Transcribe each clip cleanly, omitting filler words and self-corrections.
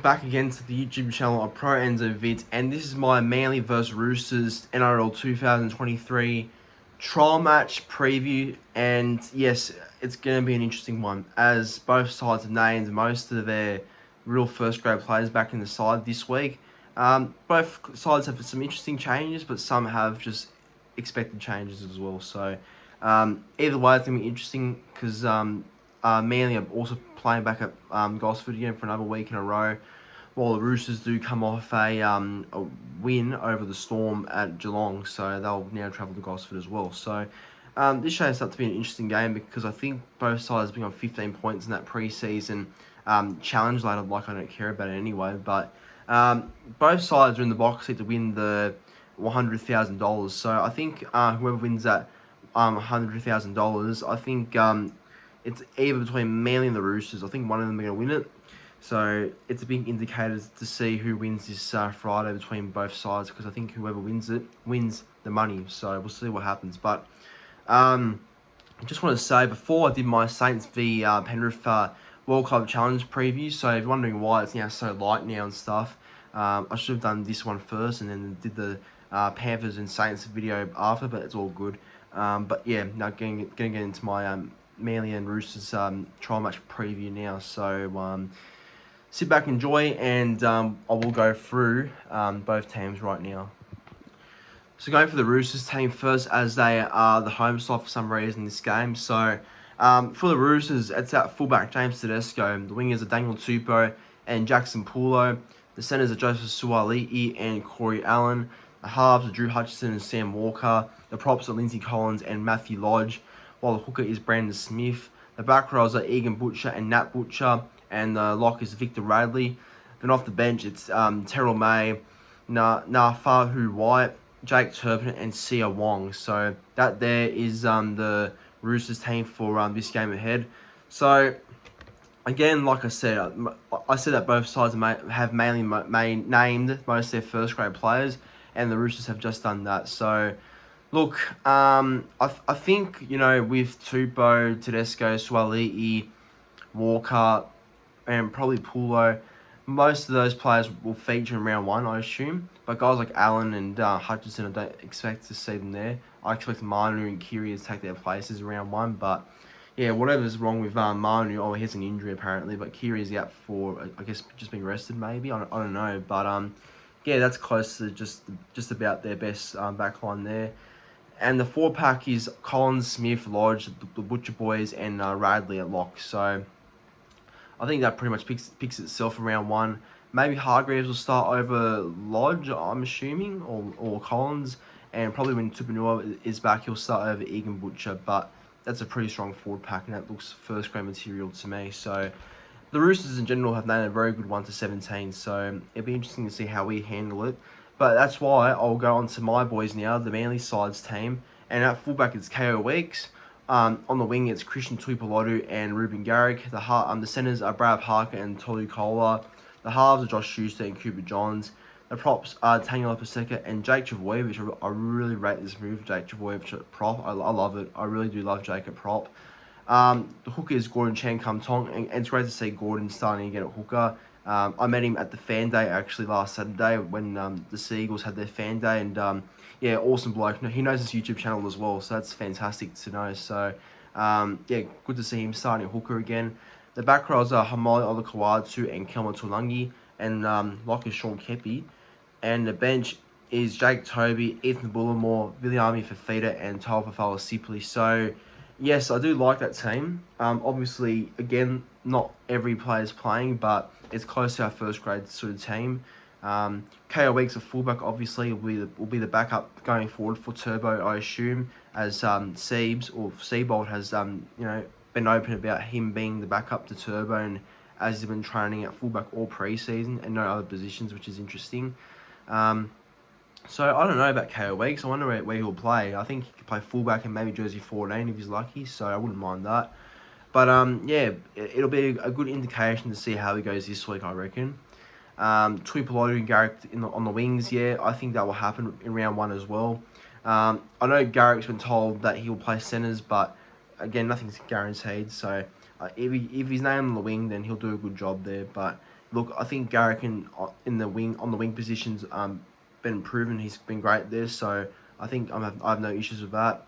back again to the YouTube channel of Pro Enzo Vids, and this is my Manly vs Roosters NRL 2023 trial match preview. And yes, it's going to be an interesting one, as both sides have named most of their real first grade players back in the side this week. Both sides have some interesting changes, but some have just expected changes as well. So either way, it's going to be interesting, because Manly are also playing back at Gosford again for another week in a row, while the Roosters do come off a win over the Storm at Geelong, so they'll now travel to Gosford as well. So this shows up to be an interesting game, because I think both sides have been on 15 points in that pre-season challenge ladder. Like, I don't care about it anyway, but both sides are in the box seat to win the $100,000. So I think whoever wins that $100,000, I think it's either between Manly and the Roosters. I think one of them are going to win it. So it's a big indicator to see who wins this Friday between both sides, because I think whoever wins it wins the money. So we'll see what happens. But I just want to say, before I did my Saints v Penrith World Club Challenge preview, so if you're wondering why it's now so light now and stuff, I should have done this one first and then did the Panthers and Saints video after, but it's all good. But yeah, now going to get into my Manly and Roosters trial match preview now. So sit back, enjoy, and I will go through both teams right now. So going for the Roosters team first, as they are the home side for some reason in this game. So for the Roosters, it's at fullback James Tedesco. The wingers are Daniel Tupou and Jackson Paulo. The centres are Joseph Suaalii and Corey Allen. The halves are Drew Hutchison and Sam Walker. The props are Lindsay Collins and Matthew Lodge, while the hooker is Brandon Smith. The back rows are Egan Butcher and Nat Butcher, and the lock is Victor Radley. Then off the bench, it's Terrell May, Nafahu White, Jake Turpin, and Sia Wong. So that there is the Roosters team for this game ahead. So again, like I said that both sides have mainly named most of their first grade players, and the Roosters have just done that. So look, I think, you know, with Tupou, Tedesco, Suaalii, Walker, and probably Paulo, most of those players will feature in round one, I assume. But guys like Allen and Hutchinson, I don't expect to see them there. I expect Manu and Kiri to take their places in round one. But yeah, whatever's wrong with Manu, he has an injury apparently, but Kiri's out for, I guess, just being rested maybe. I don't know. But yeah, that's close to just about their best backline there. And the four pack is Collins, Smith, Lodge, the Butcher Boys, and Radley at lock. So I think that pretty much picks itself in round one. Maybe Hargreaves will start over Lodge, I'm assuming, or Collins. And probably when Tupanua is back, he'll start over Egan Butcher. But that's a pretty strong forward pack, and that looks first grade material to me. So the Roosters in general have named a very good 1-17. So it'll be interesting to see how we handle it. But that's why I'll go on to my boys now, the Manly sides team. And at fullback, it's KO Weeks. On the wing, it's Christian Tuipulotu and Ruben Garrick. The centres are Brad Parker and Tolu Kola. The halves are Josh Schuster and Cooper Johns. The props are Taniela Paseka and Jake Trbojevic. I really rate this move, Jake Trbojevic at prop. I love it. I really do love Jake at prop. The hooker is Gordon Chan Kum Tong, and it's great to see Gordon starting again at hooker. I met him at the fan day actually last Saturday when the Seagulls had their fan day, and yeah, awesome bloke. He knows his YouTube channel as well, so that's fantastic to know. So yeah, good to see him starting at hooker again. The back rows are Hamali Olakawatu and Kelma Tulangi, and lock is Sean Kepi. And the bench is Jake Toby, Ethan Bullimore, Viliami Fafita, and Taufafala Sipley. So yes, I do like that team. Obviously, again, not every player's playing, but it's close to our first grade sort of team. KO Weeks, a fullback, obviously will be the backup going forward for Turbo, I assume, as Seabold has been open about him being the backup to Turbo, and as he's been training at fullback all pre-season and no other positions, which is interesting. So I don't know about KO Weeks. I wonder where he'll play. I think he could play fullback and maybe jersey 14 if he's lucky, so I wouldn't mind that. But yeah, it'll be a good indication to see how he goes this week, I reckon. Tuipulotu and Garrick on the wings, yeah, I think that will happen in round one as well. I know Garrick's been told that he'll play centres, but again, nothing's guaranteed. So if he's named on the wing, then he'll do a good job there. But look, I think Garrick in the wing on the wing positions been proven. He's been great there, so I think I have no issues with that.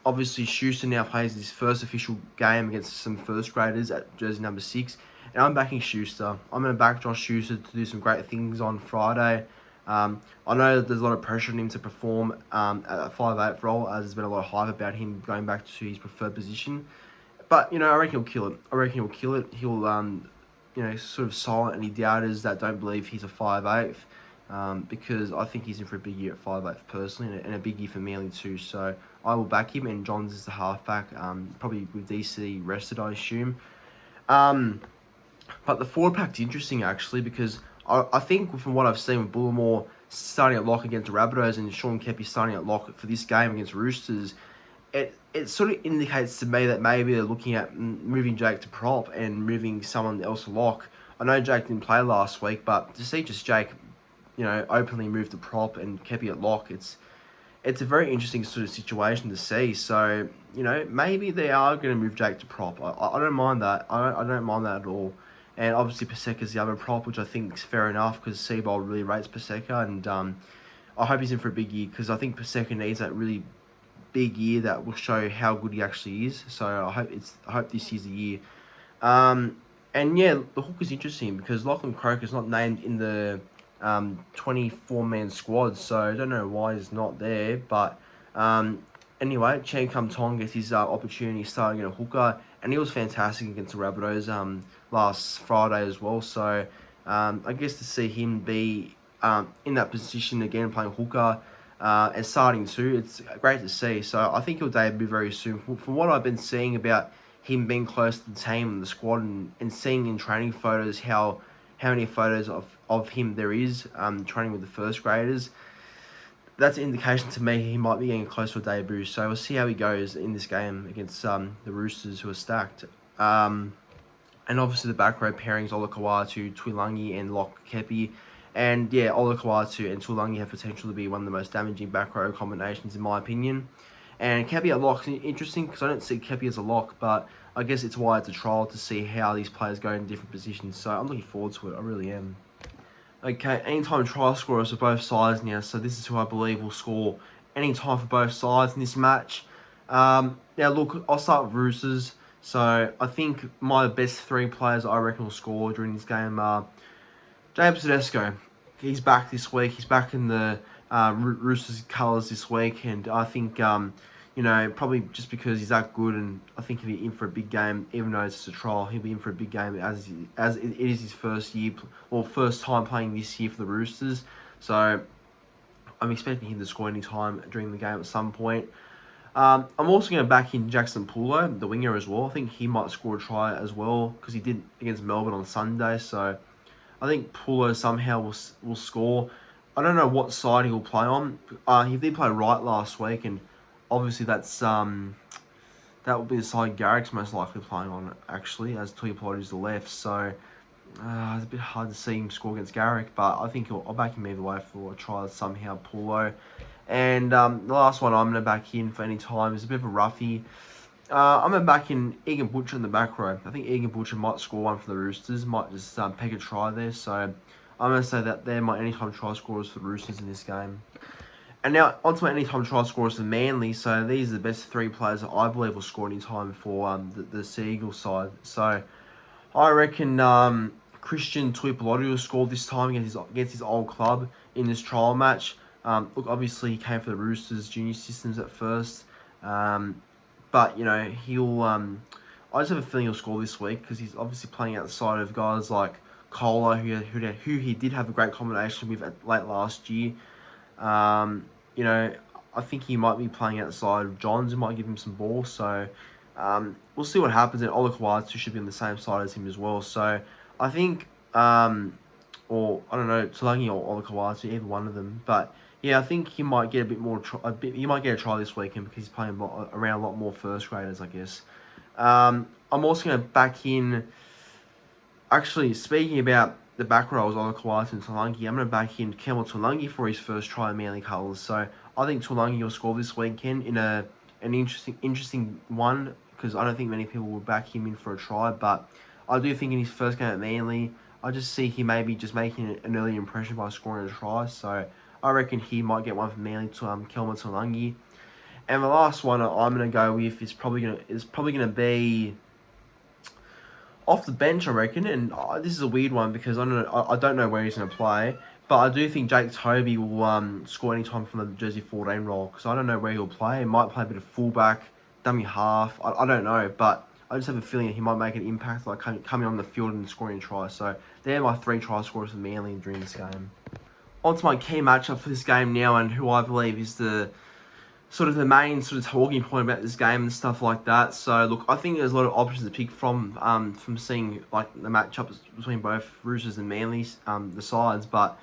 Obviously, Schuster now plays his first official game against some first graders at jersey number 6, and I'm backing Schuster. I'm going to back Josh Schuster to do some great things on Friday. I know that there's a lot of pressure on him to perform at that 5'8" role, as there's been a lot of hype about him going back to his preferred position. But, I reckon he'll kill it. He'll, sort of silent any doubters that don't believe he's a 5'8", because I think he's in for a big year at 5'8" personally, and a big year for Manly too. So I will back him, and Johns is the halfback, probably with DC rested, I assume. But the forward pack's interesting, actually, because I think from what I've seen with Bullimore starting at lock against the Rabbitohs and Sean Kepi starting at lock for this game against Roosters, it sort of indicates to me that maybe they're looking at moving Jake to prop and moving someone else to lock. I know Jake didn't play last week, but to see just Jake, openly move to prop and Kepi at lock, it's a very interesting sort of situation to see. So, maybe they are going to move Jake to prop. I don't mind that. I don't mind that at all. And obviously Paseka's the other prop, which I think is fair enough because Seabold really rates Paseka, and I hope he's in for a big year because I think Paseka needs that really big year that will show how good he actually is. So I hope this year's the year. And yeah, the hook is interesting because Lachlan Croker's not named in the 24-man squad, so I don't know why he's not there. But anyway, Chan Kum Tong gets his opportunity starting at a hooker, and he was fantastic against the Rabbitohs last Friday as well. So I guess to see him be in that position again, playing hooker and starting too, it's great to see. So I think he'll debut very soon. From what I've been seeing about him being close to the team and the squad, and seeing in training photos how many photos of him there is training with the first graders, that's an indication to me he might be getting close to a debut. So we'll see how he goes in this game against the Roosters, who are stacked. And obviously the back row pairings, Olakau'atu, Tuilagi and Locke Kepi. And yeah, Olakau'atu and Tuilagi have potential to be one of the most damaging back row combinations in my opinion. And Kepi at lock is interesting because I don't see Kepi as a lock, but I guess it's why it's a trial to see how these players go in different positions. So I'm looking forward to it, I really am. Okay, anytime try scorers for both sides now. So this is who I believe will score anytime for both sides in this match. Now look, I'll start with Roosters. So I think my best 3 players I reckon will score during this game are James Tedesco. He's back this week. He's back in the Roosters colours this week, and I think probably just because he's that good, and I think he'll be in for a big game, even though it's just a trial. He'll be in for a big game as it is his first time playing this year for the Roosters. So I'm expecting him to score any time during the game at some point. I'm also going to back in Jackson Pulo, the winger, as well. I think he might score a try as well because he did against Melbourne on Sunday. So I think Pulo somehow will score. I don't know what side he will play on. He did play right last week, and obviously that will be the side Garrick's most likely playing on, actually, as Tuipoloti is the left. So it's a bit hard to see him score against Garrick, but I think I'll back him either way for a try somehow, Pulo. And the last one I'm going to back in for any time is a bit of a roughie. I'm going to back in Egan Butcher in the back row. I think Egan Butcher might score one for the Roosters, might just peg a try there. So I'm going to say that they're my anytime try scorers for the Roosters in this game. And now, onto my anytime try scorers for Manly. So these are the best 3 players that I believe will score anytime for the Sea Eagles side. So I reckon Christian Tuipoloti will score this time against his old club in this trial match. Look, obviously he came for the Roosters junior systems at first. But, he'll... I just have a feeling he'll score this week because he's obviously playing outside of guys like Kohler, who he did have a great combination with late last year. I think he might be playing outside of Johns, who might give him some ball. So we'll see what happens. And Olakau'atu should be on the same side as him as well. So I think, or I don't know, Tuilagi or Olakau'atu, either one of them. But yeah, I think he might get he might get a try this weekend because he's playing around a lot more first graders, I guess. I'm also going to back in. Actually, speaking about the back rows, Olakau'atu and Tuilagi, I'm going to back in Campbell Tuilagi for his first try in Manly colours. So I think Tuilagi will score this weekend in an interesting one because I don't think many people will back him in for a try. But I do think in his first game at Manly, I just see he maybe just making an early impression by scoring a try. So I reckon he might get one from Manly to Kelma Tulangi. And the last one I'm gonna go with is probably gonna be off the bench, I reckon. And this is a weird one because I don't know where he's gonna play, but I do think Jake Toby will score any time from the Jersey 14 role because I don't know where he'll play. He might play a bit of fullback, dummy half. I don't know, but I just have a feeling he might make an impact, like coming on the field and scoring a try. So they're my 3 try scorers for Manly during this game. On to my key matchup for this game now, and who I believe is the main talking point about this game and stuff like that. So look, I think there's a lot of options to pick from seeing like the matchups between both Roosters and Manly's the sides, but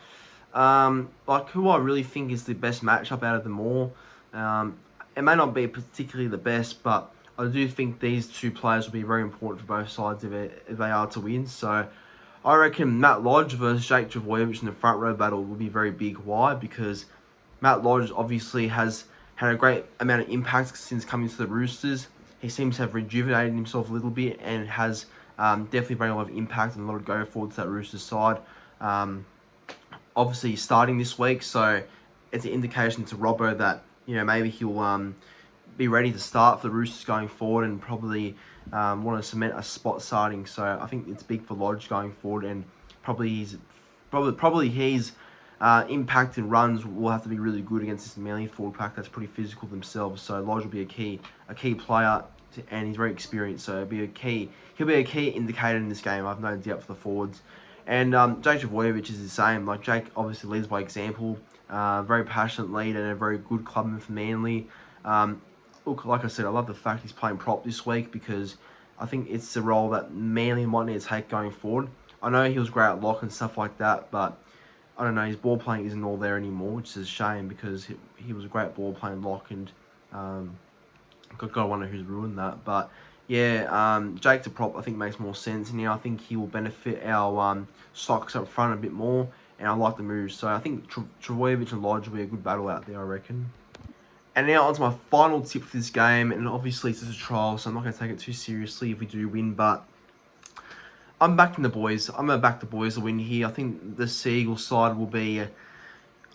like who I really think is the best matchup out of them all. It may not be particularly the best, but I do think these 2 players will be very important for both sides if they are to win. So I reckon Matt Lodge versus Jake Trbojevic in the front row battle will be very big. Why? Because Matt Lodge obviously has had a great amount of impact since coming to the Roosters. He seems to have rejuvenated himself a little bit and has definitely brought a lot of impact and a lot of go forward to that Roosters side. Obviously, he's starting this week, so it's an indication to Robbo that maybe he'll be ready to start for the Roosters going forward and probably want to cement a spot starting. So I think it's big for Lodge going forward, and probably his impact and runs will have to be really good against this Manly forward pack that's pretty physical themselves. So Lodge will be a key player, and he's very experienced. So he'll be a key indicator in this game. I've no doubt for the forwards. And Jake Trbojevic is the same. Like Jake obviously leads by example. Very passionate lead and a very good clubman for Manly. Look, like I said, I love the fact he's playing prop this week because I think it's a role that Manly might need to take going forward. I know he was great at lock and stuff like that, but I don't know, his ball playing isn't all there anymore, which is a shame because he was a great ball playing lock, and gotta wonder who's ruined that. But yeah, Jake to prop I think makes more sense now. I think he will benefit our stocks up front a bit more, and I like the moves. So I think Trbojevic and Lodge will be a good battle out there, I reckon. And now onto my final tip for this game, and obviously it's just a trial, so I'm not going to take it too seriously if we do win, but I'm backing the boys. I'm going to back the boys to win here. I think the Seagull side will be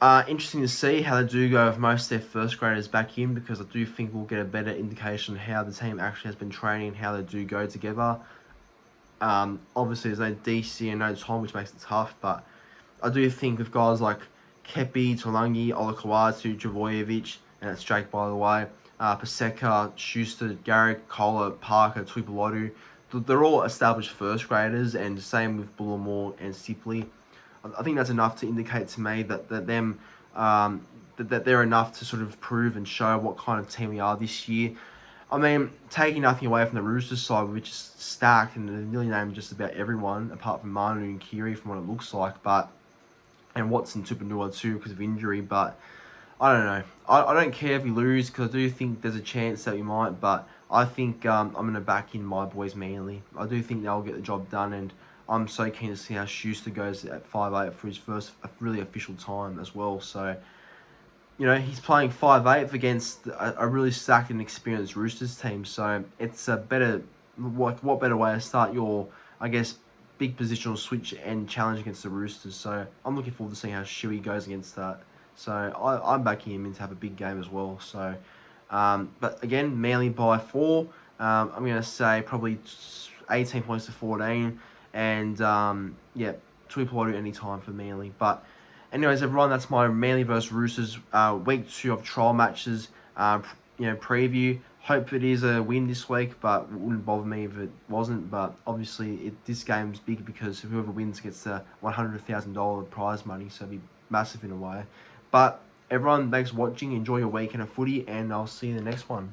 interesting to see how they do go with most of their first graders back in, because I do think we'll get a better indication of how the team actually has been training and how they do go together. Obviously, there's no DC and no time, which makes it tough, but I do think with guys like Kepi, Tulangi, Olakawatu, Trbojevic, and it's Jake, by the way, Paseka, Schuster, Garrick, Kohler, Parker, Tuipulotu, they're all established first graders, and the same with Bullimore and Sipley. I think that's enough to indicate to me that they're enough to sort of prove and show what kind of team we are this year. I mean, taking nothing away from the Roosters side, which is stacked and they're nearly named just about everyone apart from Manu and Kiri from what it looks like, and Watson, Tupanua too because of injury, but I don't know. I don't care if we lose because I do think there's a chance that we might, but I think I'm going to back in my boys Manly. I do think they'll get the job done, and I'm so keen to see how Schuster goes at 5'8" for his first really official time as well. So, he's playing 5'8" against a really stacked and experienced Roosters team. So it's a better, what better way to start your, I guess, big positional switch and challenge against the Roosters. So I'm looking forward to seeing how Shuey goes against that. So I'm backing him in to have a big game as well. So, but again, Manly by 4. I'm going to say probably 18 points to 14. And, yeah, Tuipulotu any time for Manly. But anyways, everyone, that's my Manly versus Roosters week 2 of trial matches, preview. Hope it is a win this week, but it wouldn't bother me if it wasn't. But obviously, this game's big because whoever wins gets the $100,000 prize money, so it'd be massive in a way. But everyone, thanks for watching. Enjoy your weekend of footy, and I'll see you in the next one.